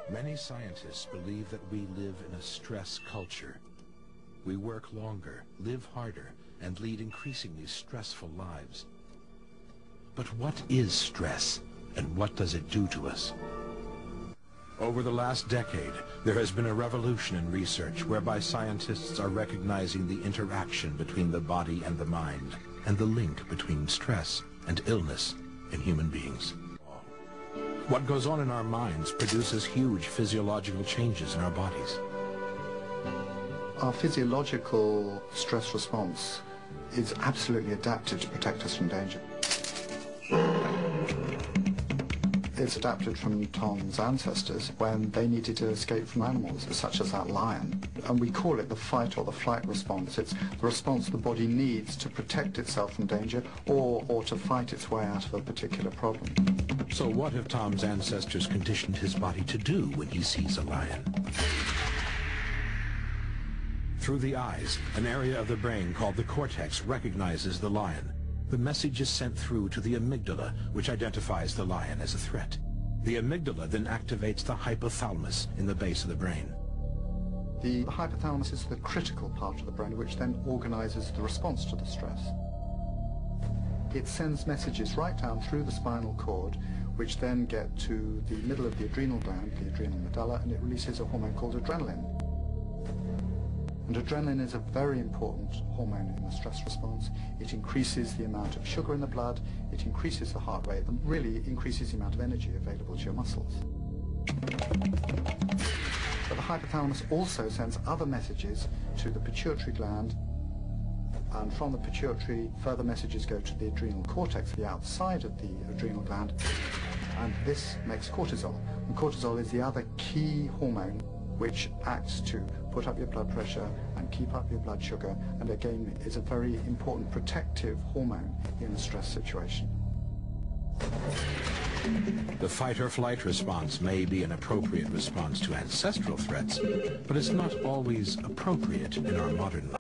Many scientists believe that we live in a stress culture. We work longer, live harder, and lead increasingly stressful lives. But what is stress, and what does it do to us? Over the last decade, there has been a revolution in research whereby scientists are recognizing the interaction between the body and the mind, and the link between stress and illness in human beings. What goes on in our minds produces huge physiological changes in our bodies. Our physiological stress response is absolutely adapted to protect us from danger. It's adapted from Tom's ancestors when they needed to escape from animals, such as that lion. And we call it the fight or the flight response. It's the response the body needs to protect itself from danger or to fight its way out of a particular problem. So what have Tom's ancestors conditioned his body to do when he sees a lion? Through the eyes, an area of the brain called the cortex recognizes the lion. The message is sent through to the amygdala, which identifies the lion as a threat. The amygdala then activates the hypothalamus in the base of the brain. The hypothalamus is the critical part of the brain, which then organizes the response to the stress. It sends messages right down through the spinal cord, which then get to the middle of the adrenal gland, the adrenal medulla, and it releases a hormone called adrenaline. And adrenaline is a very important hormone in the stress response. It increases the amount of sugar in the blood, it increases the heart rate, and really increases the amount of energy available to your muscles. But the hypothalamus also sends other messages to the pituitary gland, and from the pituitary, further messages go to the adrenal cortex, the outside of the adrenal gland, and this makes cortisol. And cortisol is the other key hormone which acts to put up your blood pressure and keep up your blood sugar, and again is a very important protective hormone in a stress situation. The fight-or-flight response may be an appropriate response to ancestral threats, but it's not always appropriate in our modern life.